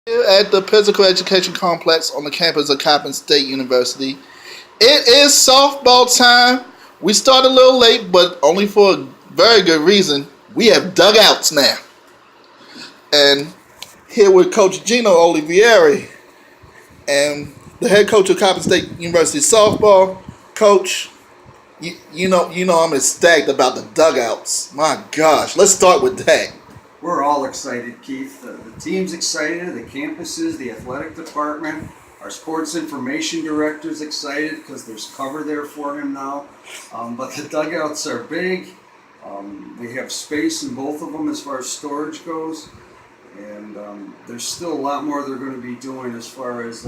Here at the Physical Education Complex on the campus of Coppin State University. It is softball time. We started a little late, but only for a very good reason. We have dugouts now. And here with Coach Gino Olivieri and the head coach of Coppin State University softball. Coach, you know I'm ecstatic about the dugouts. My gosh, let's start with that. We're all excited, Keith. The team's excited, the campuses, the athletic department, our sports information director's excited because there's cover there for him now. But the dugouts are big. We have space in both of them as far as storage goes. And there's still a lot more they're going to be doing as far as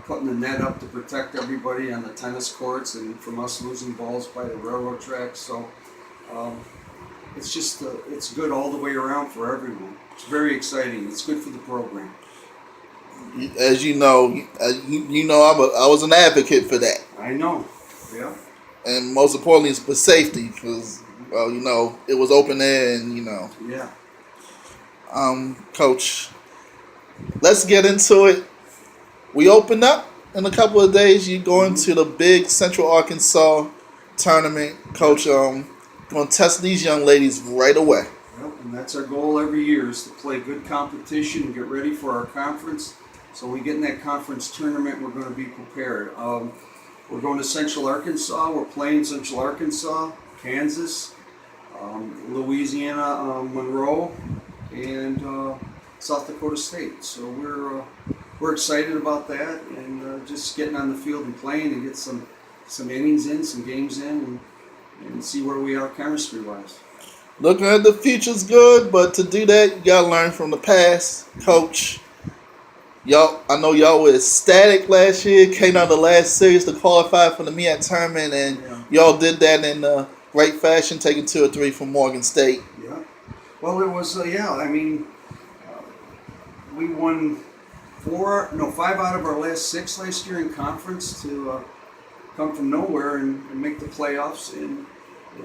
putting the net up to protect everybody on the tennis courts and from us losing balls by the railroad tracks. So it's just it's good all the way around for everyone. It's very exciting. It's good for the program. As you know, I was an advocate for that, I know. Yeah. and most importantly, it's for safety because, it was open air, and Yeah. Coach, let's get into it. We open up in a couple of days. You going to the big Central Arkansas tournament, Coach. Going to test these young ladies right away. Yep. And that's our goal every year is to play good competition and get ready for our conference. So when we get in that conference tournament, we're going to be prepared. We're going to Central Arkansas. We're playing Central Arkansas, Kansas, Louisiana, Monroe, and South Dakota State. So we're excited about that and just getting on the field and playing and get some innings in, some games in, and see where we are chemistry wise. Looking at the future's good, but to do that, you gotta learn from the past, Coach. I know y'all were ecstatic last year. Came out of the last series to qualify for the MEAC tournament, and Yeah. y'all did that in great fashion, taking 2 or 3 from Morgan State. Yeah. Well, it was I mean, we won 5 out of our last 6 last year in conference to come from nowhere and make the playoffs, and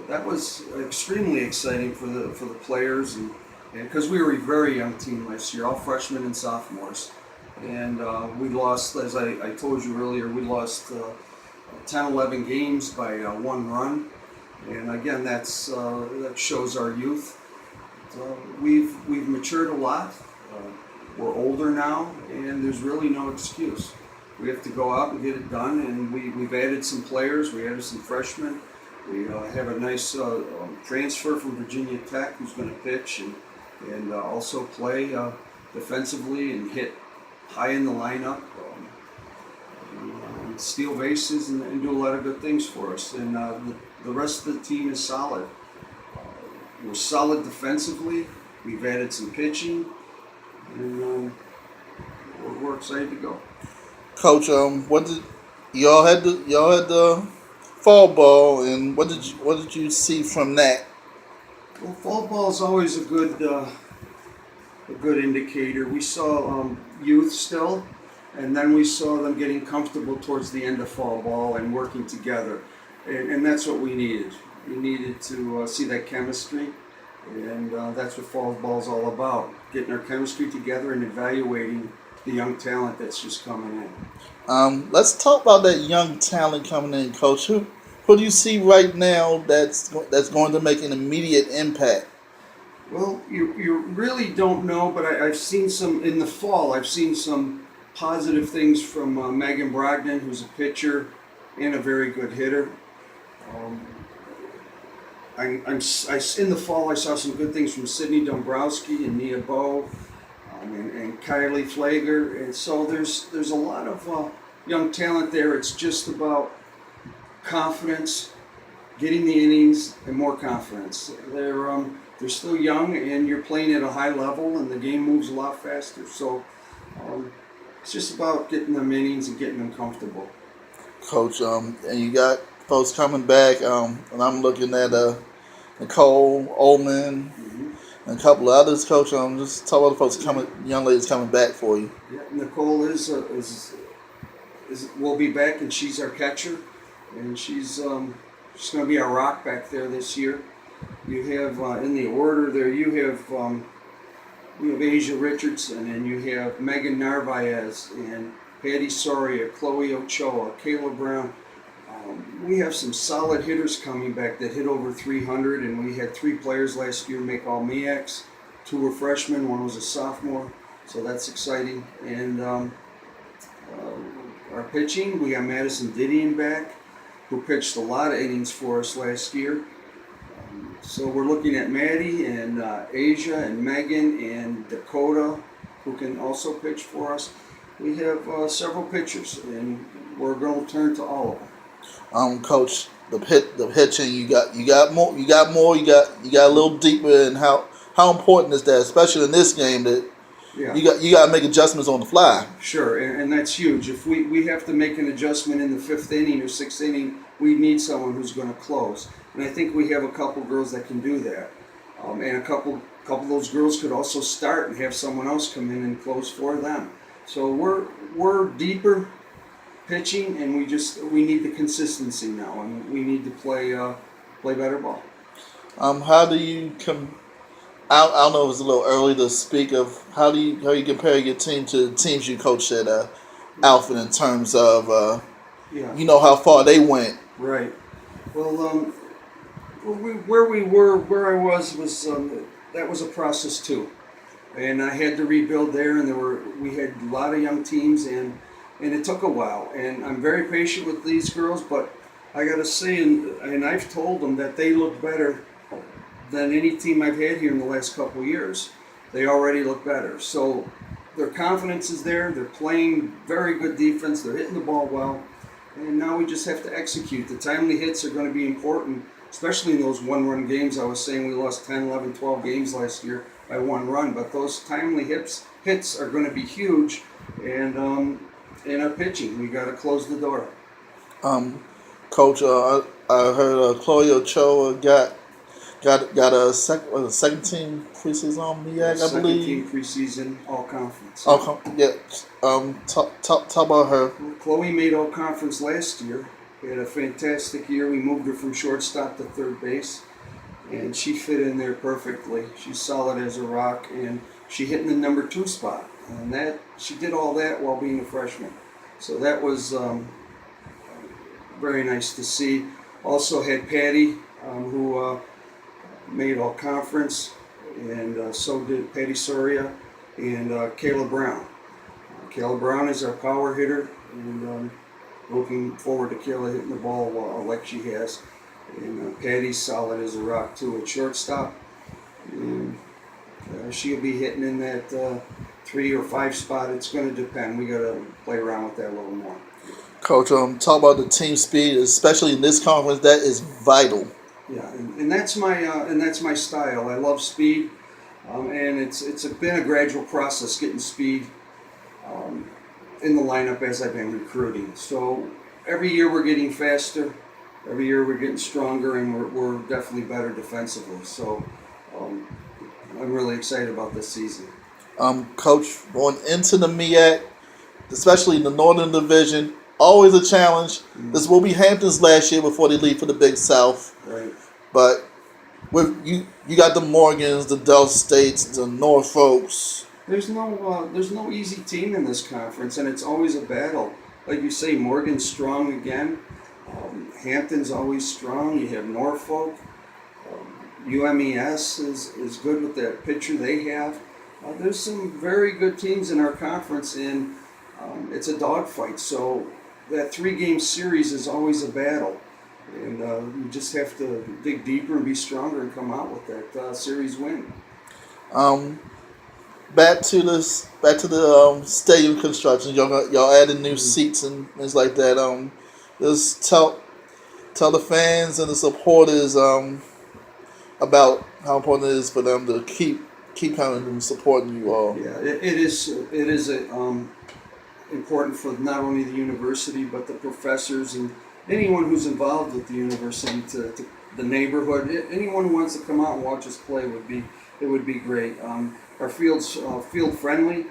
that was extremely exciting for the players and because we were a very young team last year, all freshmen and sophomores, and we lost, as I told you earlier, we lost 10, 11 games by 1 run, and again that shows our youth. We've matured a lot. We're older now, and there's really no excuse. We have to go out and get it done, and we've added some players. We added some freshmen. We have a nice transfer from Virginia Tech who's going to pitch and also play defensively and hit high in the lineup, and steal bases and do a lot of good things for us. And the rest of the team is solid. We're solid defensively. We've added some pitching, and we're excited to go. Coach, what did y'all had the fall ball, and what did you see from that? Well, fall ball is always a good indicator. We saw youth still, and then we saw them getting comfortable towards the end of fall ball and working together, and that's what we needed. We needed to see that chemistry, and that's what fall ball is all about: getting our chemistry together and evaluating the young talent that's just coming in. Let's talk about that young talent coming in, Coach. Who do you see right now that's going to make an immediate impact? Well, you really don't know, but I've seen some in the fall. I've seen some positive things from Megan Brogdon, who's a pitcher and a very good hitter. Um, in the fall, I saw some good things from Sydney Dombrowski and Nia Bow, and Kylie Flager, and so there's a lot of young talent there. It's just about confidence, getting the innings, and more confidence. They're still young, and you're playing at a high level, and the game moves a lot faster. So it's just about getting them innings and getting them comfortable. Coach, and you got folks coming back, and I'm looking at Nicole Ullman Mm-hmm. and a couple of others. Coach, just talk about the folks young ladies coming back for you. Yeah, Nicole is will be back, and she's our catcher, and she's going to be our rock back there this year. You have in the order there. You have We have Asia Richardson, and you have Megan Narvaez, and Patty Soria, Chloe Ochoa, Kayla Brown. We have some solid hitters coming back that hit over 300, and we had 3 players last year make all MEACs. 2 were freshmen, 1 was a sophomore, so that's exciting. And our pitching, we got Madison Didion back, who pitched a lot of innings for us last year. So we're looking at Maddie and Asia and Megan and Dakota, who can also pitch for us. We have several pitchers, and we're going to turn to all of them. Coach, the pitching, you got more, you got a little deeper in how important is that, especially in this game that Yeah. you got to make adjustments on the fly. Sure, and that's huge. If we have to make an adjustment in the 5th inning or 6th inning, we need someone who's going to close. And I think we have a couple girls that can do that. And a couple of those girls could also start and have someone else come in and close for them. So we're deeper pitching, and we need the consistency now, and we need to play better ball. How do you I don't know if it's a little early to speak of how you compare your team to the teams you coached at Alfred in terms of Yeah. you know how far they went. Right. Well, where I was that was a process too, and I had to rebuild there, and we had a lot of young teams, and it took a while, and I'm very patient with these girls, but I got to say, and I've told them that they look better than any team I've had here in the last couple of years. They already look better, so their confidence is there. They're playing very good defense. They're hitting the ball well. And now we just have to execute. The timely hits are going to be important, especially in those one-run games. I was saying we lost 10, 11, 12 games last year by 1 run, but those timely hits are going to be huge. And in our pitching, we got to close the door. Coach, I heard Chloe Ochoa got a second team preseason on MEAC, I believe. Second team preseason all conference. Yeah. Talk about her. Chloe made all conference last year. We had a fantastic year. We moved her from shortstop to third base, and she fit in there perfectly. She's solid as a rock, and she hit in the number 2 spot. And that she did all that while being a freshman. So that was very nice to see. Also had Patty, who made all conference, and so did Patty Soria and Kayla Brown. Kayla Brown is our power hitter, and looking forward to Kayla hitting the ball like she has. And Patty's solid as a rock too at shortstop. And she'll be hitting in that 3 or 5 spot. It's going to depend. We got to play around with that a little more. Coach, talk about the team speed, especially in this conference. That is vital. Yeah, and that's my style. I love speed, and it's been a gradual process getting speed in the lineup as I've been recruiting. So every year we're getting faster, every year we're getting stronger, and we're definitely better defensively. So I'm really excited about this season. Coach, going into the MEAC, especially in the Northern Division, always a challenge. Mm-hmm. This will be Hampton's last year before they leave for the Big South. Right. But with you got the Morgans, the Del States, the Norfolks. There's no easy team in this conference, and it's always a battle. Like you say, Morgan's strong again. Hampton's always strong. You have Norfolk. UMES is good with that pitcher they have. There's some very good teams in our conference, and it's a dogfight. So that 3-game series is always a battle, and you just have to dig deeper and be stronger and come out with that series win. Back to the stadium construction. Y'all added new seats and things like that. Just tell the fans and the supporters about how important it is for them to keep coming and supporting you all. Yeah, it is important for not only the university but the professors and anyone who's involved with the university, to the neighborhood. Anyone who wants to come out and watch us play would be great. Our field's field friendly.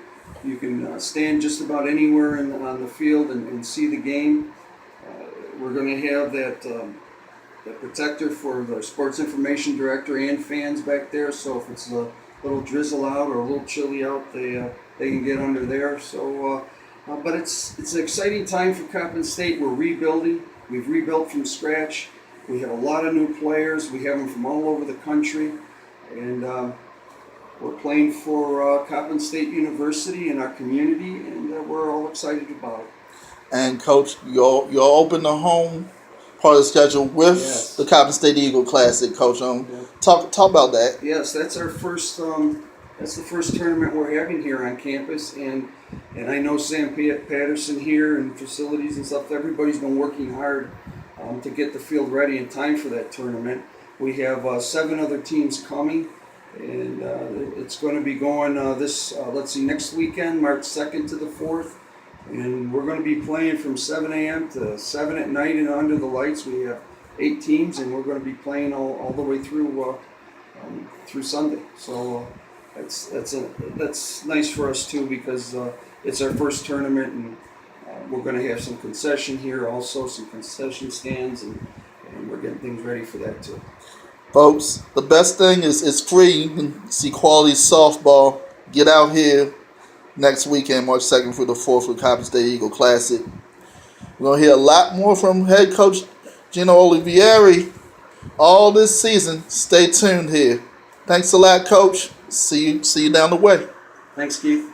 You can stand just about anywhere on the field and see the game. We're going to have that protector for the sports information director and fans back there. So if it's little drizzle out or a little chilly out, they can get under there. So, but it's an exciting time for Coppin State. We're rebuilding. We've rebuilt from scratch. We have a lot of new players. We have them from all over the country, and we're playing for Coppin State University in our community, and we're all excited about it. And Coach, you'll open the home part of the schedule with Yes. the Coppin State Eagle Classic, Coach. Yeah. Talk about that. Yes, that's our first. That's the first tournament we're having here on campus, and I know Sam Patterson here and facilities and stuff. Everybody's been working hard to get the field ready in time for that tournament. We have 7 other teams coming, and it's going to be going next weekend, March 2nd to the 4th, and we're going to be playing from 7 a.m. to 7 at night and under the lights. We have 8 teams, and we're going to be playing all the way through Sunday. So that's nice for us too, because it's our first tournament, and we're going to have some concession here, also some concession stands, and we're getting things ready for that too. Folks, the best thing is it's free. You can see quality softball. Get out here next weekend, March 2nd through the 4th, with Coppin State Eagle Classic. We're going to hear a lot more from head coach Coach Olivieri all this season. Stay tuned here. Thanks a lot, Coach. See you down the way. Thanks, Keith.